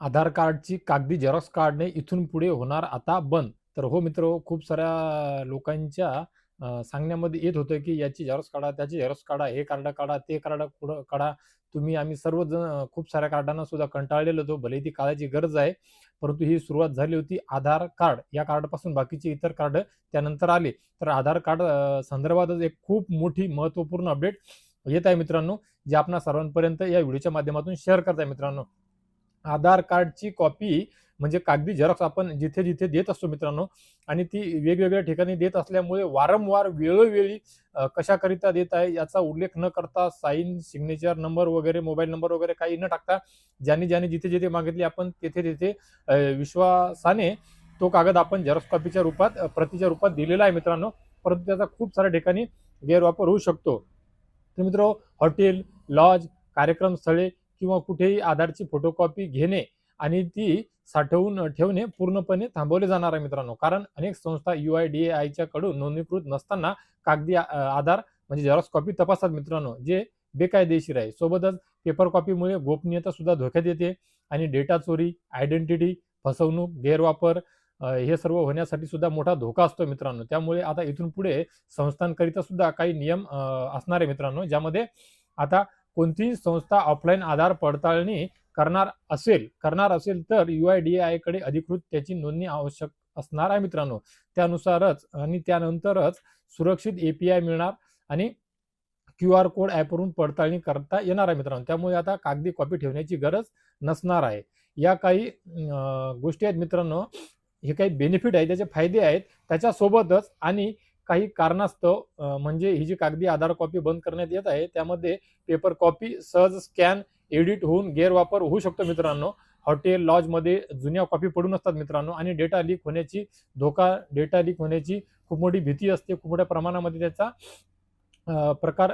आधार कार्डची कागदी झेरॉक्स काढणे इथून पुढे होणार आता बंद. तर हो मित्र, खूप साऱ्या लोकांच्या सांगण्यामध्ये येत होतं, की याची झेरॉक्स काढा, त्याची झेरॉक्स काढा, हे कार्ड काढा, ते कार्ड पुढं काढा. आम्ही सर्वजण खूप साऱ्या कार्डांना सुद्धा कंटाळलेलो होतो. भले ती काळाची गरज आहे, परंतु ही सुरुवात झाली होती आधार कार्ड या कार्डपासून. बाकीचे इतर कार्ड त्यानंतर आले. तर आधार कार्ड संदर्भातच एक खूप मोठी महत्त्वपूर्ण अपडेट येत आहे मित्रांनो, जे आपणा सर्वांपर्यंत या व्हिडिओच्या माध्यमातून शेअर करत आहे मित्रांनो. आधार कार्डची कॉपी म्हणजे कागदी झेरॉक्स आपण जिथे जिथे देत असतो मित्रांनो, आणि ती वेगवेगळ्या ठिकाणी देत असल्यामुळे वारंवार वेळोवेळी कशाकरिता देत आहे याचा उल्लेख न करता साईन, सिग्नेचर नंबर वगैरे, मोबाईल नंबर वगैरे काही न टाकता ज्यांनी ज्यांनी जिथे जिथे मागितली आपण तिथे तिथे विश्वासाने तो कागद आपण झेरॉक्स कॉपीच्या रूपात प्रतीच्या रूपात दिलेला आहे मित्रांनो. परंतु त्याचा खूप साऱ्या ठिकाणी गैरवापर होऊ शकतो. तर मित्र, हॉटेल, लॉज, कार्यक्रम स्थळे किंवा कुठेही आधारची फोटोकॉपी घेणे आणि ती साठवून ठेवणे पूर्णपणे थांबवले जाणार आहे मित्रांनो. कारण अनेक संस्था UIDAI कडून नोंदणीकृत नसताना कागदी आधार म्हणजे झेरॉक्स कॉपी तपासतात मित्रांनो, जे बेकायदेशीर आहे. सोबतच पेपर कॉपीमुळे गोपनीयता सुद्धा धोक्यात येते आणि डेटा चोरी, आयडेंटिटी फसवणूक, गैरवापर हे सर्व होण्यासाठी सुद्धा मोठा धोका असतो मित्रांनो. त्यामुळे आता इथून पुढे संस्थांकरिता सुद्धा काही नियम असणार आहे मित्रांनो, ज्यामध्ये आता कोणतीही संस्था ऑफलाईन आधार पडताळणी करणार असेल तर UIDAI कडे अधिकृत त्याची नोंदणी आवश्यक असणार आहे मित्रांनो. त्यानुसारच आणि त्यानंतरच सुरक्षित API मिळणार आणि QR कोड ॲपवरून पडताळणी करता येणार आहे मित्रांनो. त्यामुळे आता कागदी कॉपी ठेवण्याची गरज नसणार आहे. या काही गोष्टी आहेत मित्रांनो, हे काही बेनिफिट आहे, त्याचे फायदे आहेत. त्याच्यासोबतच आणि काही कारणास्तव म्हणजे ही जी कागदी आधार कॉपी बंद करण्यात येत आहे, त्यामध्ये पेपर कॉपी सहज स्कॅन, एडिट होऊन गैरवापर होऊ शकतो मित्रांनो. हॉटेल, लॉजमध्ये जुन्या कॉपी पडून असतात मित्रांनो, आणि डेटा लीक होण्याची खूप मोठी भीती असते. खूप मोठ्या प्रमाणामध्ये त्याचा प्रकार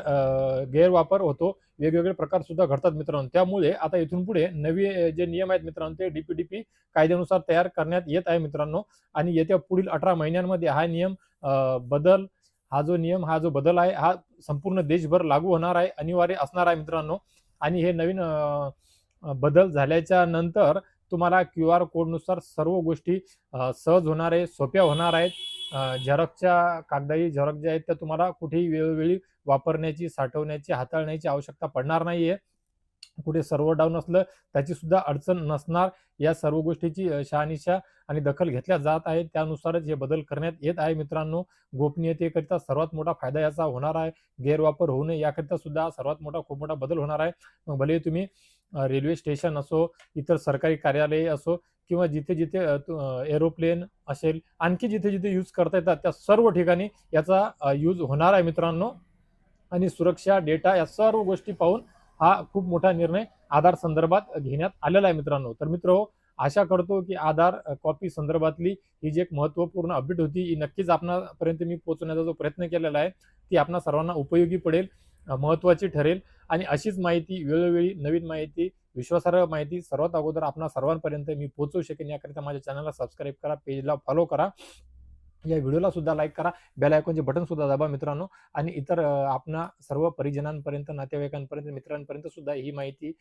गैरवापर होतो. वेगवेगळे प्रकार सुद्धा घडतात मित्रांनो. त्यामुळे आता इथून पुढे नवे जे नियम आहेत मित्रांनो, ते DPDP कायद्यानुसार तयार करण्यात येत आहे मित्रांनो. आणि येत्या पुढील 18 महिन्यांमध्ये हा नियम बदल हा जो बदल आहे हा संपूर्ण देशभर लागू होणार आहे, अनिवार्य असणार आहे मित्रांनो. आणि हे नवीन बदल झाल्याच्या नंतर तुम्हाला QR कोडनुसार सर्व गोष्टी सहज होणार आहे, सोप्या होणार आहेत. झेरॉक्सच्या कागदाई झेरॉक्स जे आहेत त्या तुम्हाला कुठेही वेळोवेळी वापरण्याची, साठवण्याची, हाताळण्याची आवश्यकता पडणार नाहीये. कुठे सर्व्हर डाऊन असलं त्याची सुद्धा अडचण नसणार. या सर्व गोष्टीची शहानिशा आणि दखल घेतल्या जात आहे. त्यानुसारच हे बदल करण्यात येत आहे मित्रांनो. गोपनीयतेकरिता सर्वात मोठा फायदा याचा होणार आहे. गैरवापर होऊ नये याकरिता सुद्धा सर्वात मोठा खूप मोठा बदल होणार आहे. मग भले तुम्ही रेल्वे स्टेशन असो, इतर सरकारी कार्यालये असो किंवा जिथे जिथे एरोप्लेन असेल, आणखी जिथे जिथे यूज करता येतात त्या सर्व ठिकाणी याचा यूज होणार आहे मित्रांनो. आणि सुरक्षा, डेटा या सर्व गोष्टी पाहून हा खूप मोठा निर्णय आधार संदर्भात घेण्यात आलेला आहे मित्रांनो. तर मित्र, आशा करतो की आधार कॉपी संदर्भातली ही जी एक महत्त्वपूर्ण अपडेट होती, ही नक्कीच आपणापर्यंत मी पोहोचवण्याचा जो प्रयत्न केलेला आहे, ती आपणा सर्वांना उपयोगी पडेल, महत्त्वाची ठरेल. आणि अशीच माहिती, वेळोवेळी नवीन माहिती, विश्वासार्ह माहिती सर्वात अगोदर आपणा सर्वांपर्यंत मी पोहोचवू शकेन याकरिता माझ्या चॅनलला सबस्क्राईब करा, पेजला फॉलो करा, या व्हिडिओला सुद्धा लाईक करा, बेल आयकॉनचे बटन सुद्धा दाबा मित्रांनो. आणि इतर आपणा सर्व परिजनांपर्यंत, नातेवाईकांपर्यंत, मित्रांपर्यंत सुद्धा ही माहिती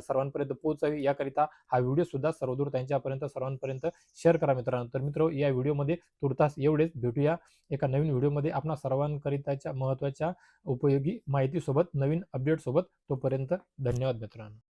सर्वांपर्यंत पोहोचावी याकरिता हा व्हिडिओ सुद्धा सर्वदूर त्यांच्यापर्यंत सर्वांपर्यंत शेअर करा मित्रांनो. तर मित्र, या व्हिडिओमध्ये तुर्तास एवढेच. भेटूया एका नवीन व्हिडिओमध्ये आपणा सर्वांकरिताच्या महत्त्वाच्या उपयोगी माहितीसोबत, नवीन अपडेट सोबत. तोपर्यंत धन्यवाद मित्रांनो.